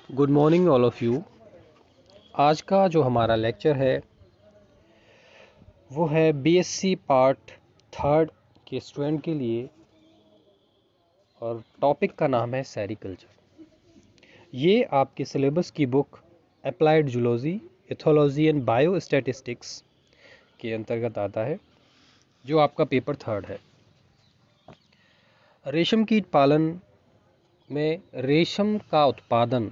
Good morning all of you. आज का जो हमारा लेक्चर है वो है बीएससी पार्ट थर्ड के स्टूडेंट के लिए और टॉपिक का नाम है सेरिकल्चर। ये आपके सिलेबस की book applied zoology, ethology and biostatistics के अंतर्गत आता है, जो आपका पेपर थर्ड है। रेशम कीट पालन में रेशम का उत्पादन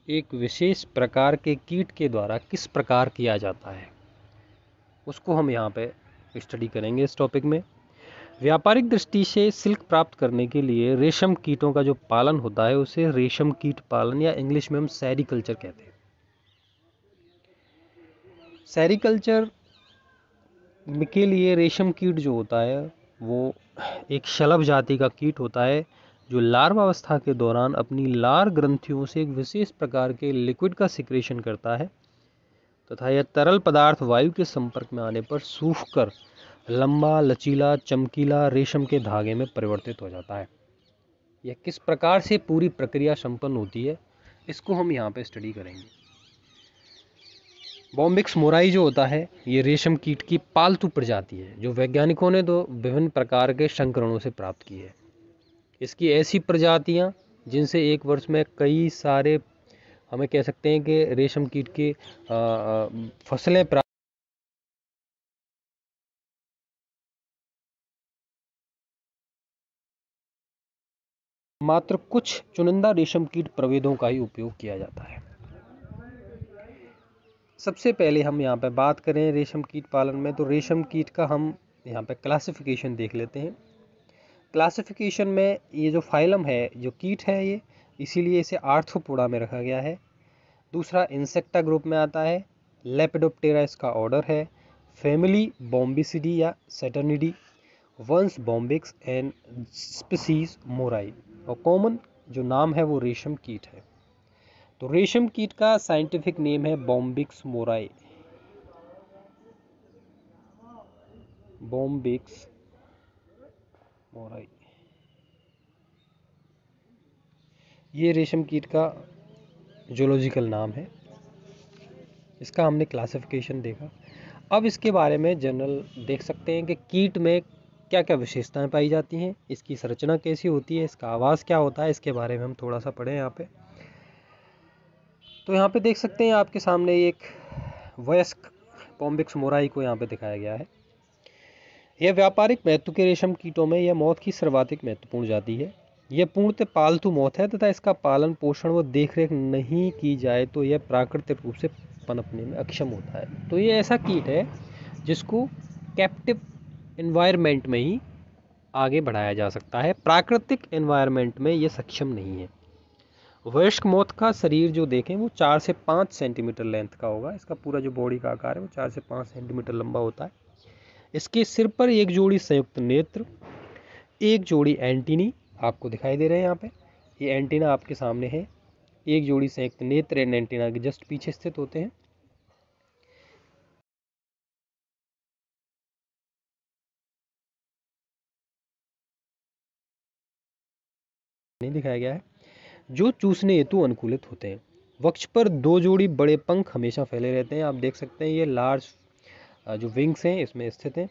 एक विशेष प्रकार के कीट के द्वारा किस प्रकार किया जाता है, उसको हम यहाँ पे स्टडी करेंगे इस टॉपिक में। व्यापारिक दृष्टि से सिल्क प्राप्त करने के लिए रेशम कीटों का जो पालन होता है उसे रेशम कीट पालन या इंग्लिश में हम सेरिकल्चर कहते हैं। सेरिकल्चर के लिए रेशम कीट जो होता है वो एक शलभ जाति का कीट होता है, जो लार्वावस्था के दौरान अपनी लार ग्रंथियों से एक विशेष प्रकार के लिक्विड का सिक्रेशन करता है तथा यह तरल पदार्थ वायु के संपर्क में आने पर सूखकर लंबा, लचीला, चमकीला रेशम के धागे में परिवर्तित हो जाता है। यह किस प्रकार से पूरी प्रक्रिया संपन्न होती है, इसको हम यहाँ पे स्टडी करेंगे। बॉम्बिक्स मोराई जो होता है ये रेशम कीट की पालतू प्रजाति है, जो वैज्ञानिकों ने दो विभिन्न प्रकार के संकरणों से प्राप्त की है। इसकी ऐसी प्रजातियाँ जिनसे एक वर्ष में कई सारे, हमें कह सकते हैं कि रेशम कीट की फसलें प्राप्त, मात्र कुछ चुनिंदा रेशम कीट प्रभेदों का ही उपयोग किया जाता है। सबसे पहले हम यहाँ पे बात करें रेशम कीट पालन में, तो रेशम कीट का हम यहाँ पे क्लासिफिकेशन देख लेते हैं। क्लासिफिकेशन में ये जो फाइलम है, जो कीट है ये, इसीलिए इसे आर्थ्रोपोडा में रखा गया है। दूसरा इंसेक्टा ग्रुप में आता है। लेपिडोप्टेरा इसका ऑर्डर है। फैमिली बॉम्बिसिडी या सैटर्निडी, वंश बॉम्बिक्स एंड स्पीसीज मोराई, और कॉमन जो नाम है वो रेशम कीट है। तो रेशम कीट का साइंटिफिक नेम है बॉम्बिक्स मोराई। बॉम्बिक्स मोराई, ये रेशम कीट का जूलॉजिकल नाम है। इसका हमने क्लासिफिकेशन देखा। अब इसके बारे में जनरल देख सकते हैं कि कीट में क्या क्या विशेषताएं पाई जाती हैं, इसकी संरचना कैसी होती है, इसका आवाज़ क्या होता है, इसके बारे में हम थोड़ा सा पढ़ें यहाँ पे। तो यहाँ पे देख सकते हैं आपके सामने एक वयस्क बॉम्बिक्स मोराई को यहाँ पे दिखाया गया है। यह व्यापारिक महत्व के रेशम कीटों में यह मौत की सर्वाधिक महत्वपूर्ण जाति है। यह पूर्णतः पालतू मौत है तथा इसका पालन पोषण व देखरेख नहीं की जाए तो यह प्राकृतिक रूप से पनपने में अक्षम होता है। तो ये ऐसा कीट है जिसको कैप्टिव एनवायरनमेंट में ही आगे बढ़ाया जा सकता है, प्राकृतिक एनवायरनमेंट में ये सक्षम नहीं है। वयस्क मौत का शरीर जो देखें वो 4 से 5 सेंटीमीटर लेंथ का होगा। इसका पूरा जो बॉडी का आकार है वो 4 से 5 सेंटीमीटर लंबा होता है। इसके सिर पर एक जोड़ी संयुक्त नेत्र, एक जोड़ी एंटीनी आपको दिखाई दे रहे हैं यहाँ पे। ये एंटीना आपके सामने है। एक जोड़ी संयुक्त नेत्र एंड एंटीना के जस्ट पीछे स्थित होते हैं। नहीं दिखाया गया है, जो चूसने हेतु अनुकूलित होते हैं। वक्ष पर 2 जोड़ी बड़े पंख हमेशा फैले रहते हैं। आप देख सकते हैं ये लार्ज जो विंग्स हैं इसमें स्थित हैं।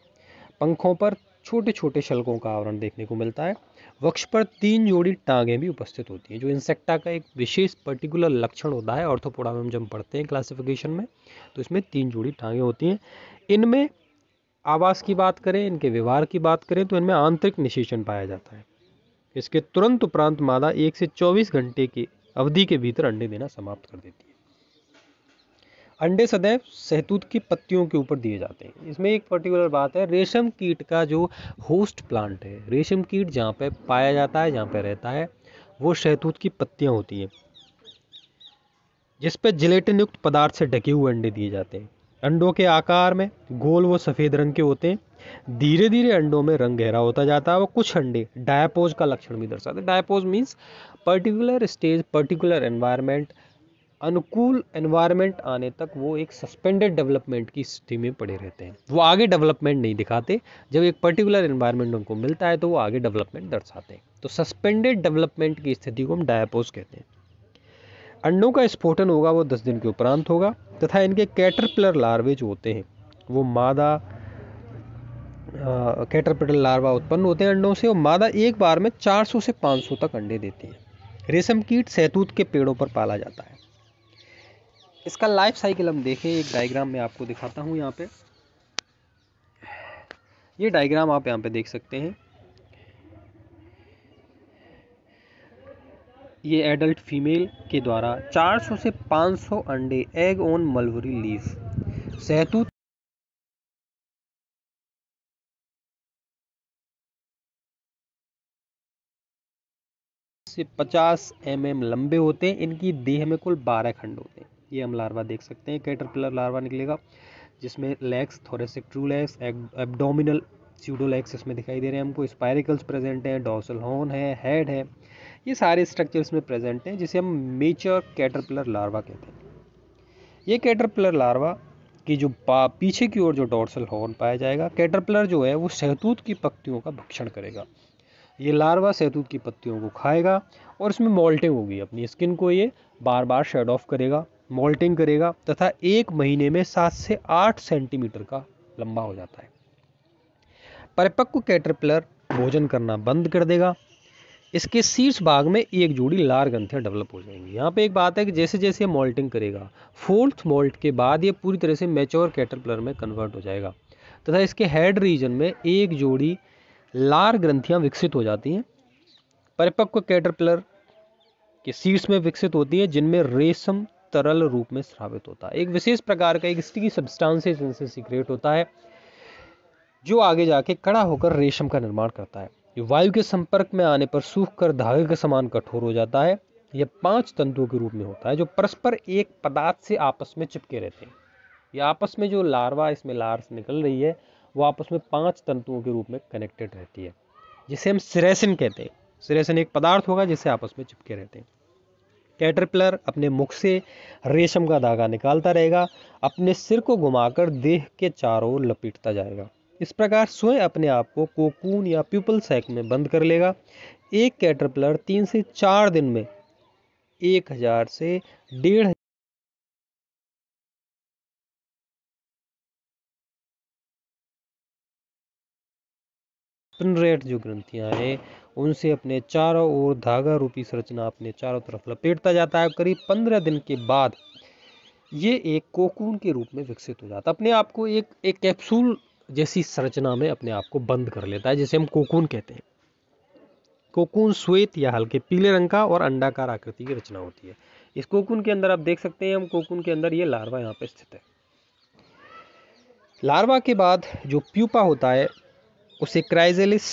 पंखों पर छोटे छोटे शल्कों का आवरण देखने को मिलता है। वक्ष पर 3 जोड़ी टांगें भी उपस्थित होती हैं, जो इंसेक्टा का एक विशेष पर्टिकुलर लक्षण होता है। ऑर्थोपोडा में हम जब पढ़ते हैं क्लासिफिकेशन में, तो इसमें 3 जोड़ी टांगें होती हैं। इनमें आवास की बात करें, इनके व्यवहार की बात करें, तो इनमें आंतरिक निषेचन पाया जाता है। इसके तुरंत उपरांत मादा 1 से 24 घंटे की अवधि के भीतर अंडे देना समाप्त कर देती है। अंडे सदैव सहतूत की पत्तियों के ऊपर दिए जाते हैं। इसमें एक पर्टिकुलर बात है, रेशम कीट का जो होस्ट प्लांट है, रेशम कीट जहाँ पे पाया जाता है, जहाँ पे रहता है, वो सहतूत की पत्तियाँ होती हैं, जिस पे जिलेटिन युक्त पदार्थ से ढके हुए अंडे दिए जाते हैं। अंडों के आकार में गोल व सफ़ेद रंग के होते हैं। धीरे धीरे अंडों में रंग गहरा होता जाता है। वो कुछ अंडे डायपोज का लक्षण भी दर्शाते हैं। Diapause means particular stage, particular environment, अनुकूल एनवायरनमेंट आने तक वो एक सस्पेंडेड डेवलपमेंट की स्थिति में पड़े रहते हैं। वो आगे डेवलपमेंट नहीं दिखाते। जब एक पर्टिकुलर एनवायरनमेंट उनको मिलता है तो वो आगे डेवलपमेंट दर्शाते हैं। तो सस्पेंडेड डेवलपमेंट की स्थिति को हम डायपोज कहते हैं। अंडों का स्फोटन होगा वो 10 दिन के उपरांत होगा तथा इनके कैटरपिलर लार्वे जो होते हैं वो मादा कैटरपिलर लार्वा उत्पन्न होते हैं अंडों से, और मादा एक बार में 400 से 500 तक अंडे देती है। रेशम कीट सहतूत के पेड़ों पर पाला जाता है। इसका लाइफ साइकिल हम देखें, एक डायग्राम में आपको दिखाता हूँ। यहाँ पे ये डायग्राम आप यहाँ पे देख सकते हैं। ये एडल्ट फीमेल के द्वारा 400 से 500 अंडे एग ऑन मलबरी लीफ सहतूत से 50 mm लंबे होते हैं। इनकी देह में कुल 12 खंड होते हैं। ये हम लार्वा देख सकते हैं, कैटरपिलर लार्वा निकलेगा जिसमें legs, thoracic true legs, abdominal pseudo legs इसमें दिखाई दे रहे हैं हमको, स्पाइरिकल्स प्रेजेंट हैं, डॉर्सल हॉर्न है, हेड है, ये सारे स्ट्रक्चर्स में प्रेजेंट हैं जिसे हम मेच्योर कैटरपिलर लार्वा कहते हैं। ये कैटरपिलर लार्वा की जो पीछे की ओर जो डॉर्सल हॉर्न पाया जाएगा, कैटरपिलर जो है वो सहतूत की पत्तियों का भक्षण करेगा। ये लार्वा सहतूत की पत्तियों को खाएगा और इसमें मोल्टिंग होगी, अपनी स्किन को ये बार बार शेड ऑफ करेगा, मोल्टिंग करेगा तथा 1 महीने में 7 से 8 सेंटीमीटर का लंबा हो जाता है। परिपक्व कैटरपिलर भोजन करना बंद कर देगा। इसके शीर्ष भाग में एक जोड़ी लार ग्रंथियां डेवलप हो जाएंगी। यहाँ पे एक बात है कि जैसे जैसे ये मोल्टिंग करेगा, 4th मोल्ट के बाद ये पूरी तरह से मैच्योर कैटरपिलर में कन्वर्ट हो जाएगा तथा इसके हेड रीजन में एक जोड़ी लार ग्रंथियां विकसित हो जाती हैं। परिपक्व कैटरपिलर के शीर्ष में विकसित होती हैं जिनमें रेशम तरल रूप में स्रावित होता है। एक विशेष प्रकार का एक स्टिकी सब्सटेंसेस इनसे सीक्रेट होता है जो आगे जाके कड़ा होकर रेशम का निर्माण करता है। ये वायु के संपर्क में आने पर सूखकर धागे के समान कठोर हो जाता है। यह 5 तंतुओं के रूप में होता है जो परस्पर एक पदार्थ से आपस में चिपके रहते हैं। ये आपस में जो लार्वा इसमें लार्स निकल रही है वो आपस में 5 तंतुओं के रूप में कनेक्टेड रहती है जिसे हम सिरेसिन कहते हैं। सिरेसिन एक पदार्थ होगा जिससे आपस में चिपके रहते हैं। कैटरपिलर अपने मुख से रेशम का धागा निकालता रहेगा, अपने सिर को घुमाकर देह के चारों ओर लपेटता जाएगा। इस प्रकार स्वयं अपने आप को कोकून या प्यूपल सैक में बंद कर लेगा। एक कैटरपिलर 3 से 4 दिन में 1000 से 1,500 स्पिनरेट जो ग्रंथियां हैं उनसे अपने चारों ओर धागा रूपी संरचना अपने चारों तरफ लपेटता जाता है। करीब 15 दिन के बाद ये एक कोकून के रूप में विकसित हो जाता है। अपने आप को एक कैप्सूल जैसी संरचना में अपने आप को बंद कर लेता है जिसे हम कोकून कहते हैं। कोकून श्वेत या हल्के पीले रंग का और अंडाकार आकृति की रचना होती है। इस कोकून के अंदर आप देख सकते हैं, हम कोकून के अंदर ये लार्वा यहाँ पे स्थित है। लार्वा के बाद जो प्यूपा होता है उसे क्राइजेलिस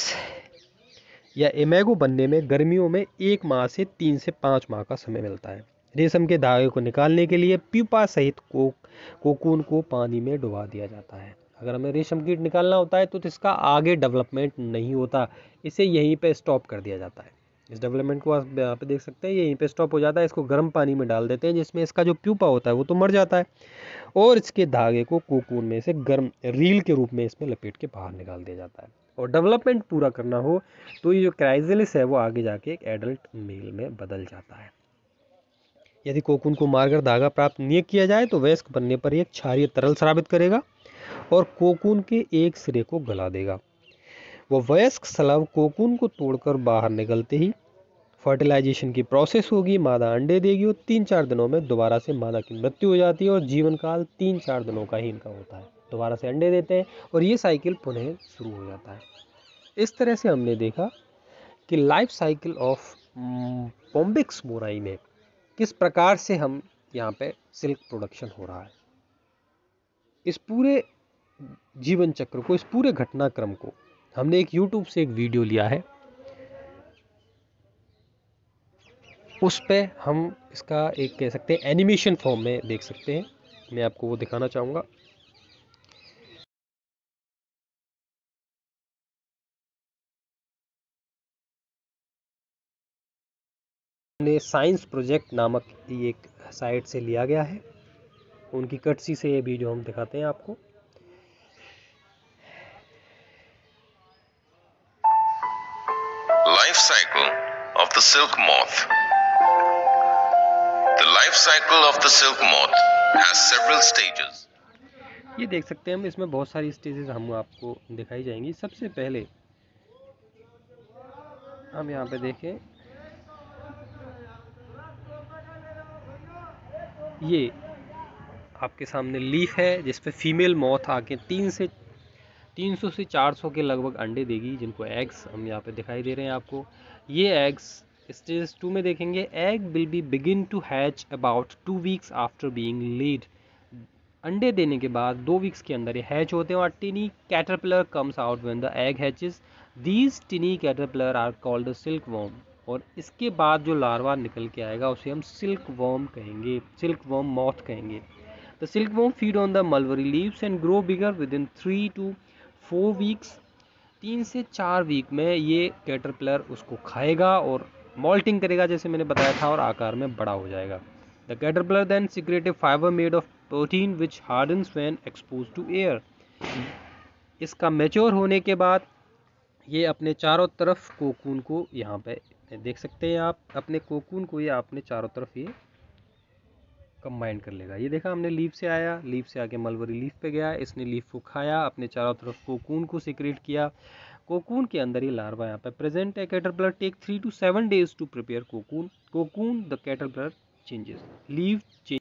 या इमेगो बनने में गर्मियों में 1 माह से 3 से 5 माह का समय मिलता है। रेशम के धागे को निकालने के लिए प्यूपा सहित कोकून को पानी में डुबा दिया जाता है। अगर हमें रेशम कीट निकालना होता है तो इसका आगे डेवलपमेंट नहीं होता, इसे यहीं पे स्टॉप कर दिया जाता है। इस डेवलपमेंट को आप यहाँ पे देख सकते हैं, यहीं पे स्टॉप हो जाता है। इसको गर्म पानी में डाल देते हैं जिसमें इसका जो प्यूपा होता है वो तो मर जाता है और इसके धागे को कोकून में से गर्म रील के रूप में इसमें लपेट के बाहर निकाल दिया जाता है। और डेवलपमेंट पूरा करना हो तो ये जो क्राइजेलिस है वो आगे जाके एक एडल्ट मेल में बदल जाता है। यदि कोकून को मारकर धागा प्राप्त नहीं किया जाए तो वयस्क बनने पर एक क्षारीय तरल स्रावित करेगा और कोकून के एक सिरे को गला देगा। वो वयस्क स्लव कोकून को तोड़कर बाहर निकलते ही फर्टिलाइजेशन की प्रोसेस होगी, मादा अंडे देगी और 3-4 दिनों में दोबारा से मादा की मृत्यु हो जाती है और जीवन काल 3-4 दिनों का ही इनका होता है। दोबारा से अंडे देते हैं और ये साइकिल पुनः शुरू हो जाता है। इस तरह से हमने देखा कि लाइफ साइकिल ऑफ बोम्बिक्स मोराई में किस प्रकार से हम यहाँ पे सिल्क प्रोडक्शन हो रहा है। इस पूरे जीवन चक्र को, इस पूरे घटनाक्रम को हमने एक YouTube से एक वीडियो लिया है, उस पे हम इसका एक कह सकते हैं एनिमेशन फॉर्म में देख सकते हैं। मैं आपको वो दिखाना चाहूँगा। ने साइंस प्रोजेक्ट नामक एक साइट से लिया गया है, उनकी कटसी से ये वीडियो हम दिखाते हैं आपको। Life cycle of the silk moth. The life life cycle of the silk moth has several stages. ये देख सकते हैं हम, इसमें बहुत सारी स्टेजेस हम आपको दिखाई जाएंगी। सबसे पहले हम यहाँ पे देखें, ये आपके सामने लीफ है जिसपे फीमेल मॉथ आके 300 से 400 के लगभग अंडे देगी, जिनको एग्स हम यहाँ पे दिखाई दे रहे हैं आपको। ये एग्स स्टेज 2 में देखेंगे, egg will be begin to hatch about 2 weeks after being laid. अंडे देने के बाद 2 वीक्स के अंदर ये हैच होते हैं और tiny caterpillar comes out when the egg hatches. These tiny caterpillar are called the silkworm. और इसके बाद जो लार्वा निकल के आएगा उसे हम सिल्क वर्म कहेंगे, सिल्क वर्म मॉथ कहेंगे। The silkworm feed on the mulberry leaves and grow bigger within 3 to 4 weeks. 3 से 4 वीक में ये कैटरपिलर उसको खाएगा और मॉल्टिंग करेगा जैसे मैंने बताया था, और आकार में बड़ा हो जाएगा। The caterpillar then secrete a fiber made of protein which hardens when exposed to air. इसका मैच्योर होने के बाद ये अपने चारों तरफ कोकून को, यहाँ पे देख सकते हैं आप, अपने कोकून को ये अपने चारों तरफ ये कंबाइन कर लेगा। ये देखा हमने, लीफ से आया, लीफ से आके मलबरी लीफ पे गया, इसने लीफ को खाया, अपने चारों तरफ कोकून को सीक्रेट किया। कोकून के अंदर ये लार्वा यहाँ पे प्रेजेंट है। Caterpillar take 3 to 7 days to prepare cocoon. Cocoon the caterpillar changes, leave change.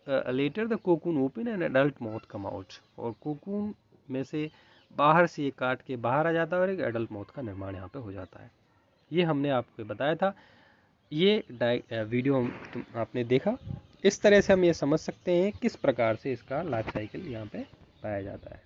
Later the cocoon open and adult moth come out. और कोकून में से बाहर से ये काट के बाहर आ जाता है और एक एडल्ट मॉथ का निर्माण यहाँ पे हो जाता है। ये हमने आपको बताया था। ये वीडियो आपने देखा, इस तरह से हम ये समझ सकते हैं किस प्रकार से इसका लाइफ साइकिल यहाँ पे पाया जाता है।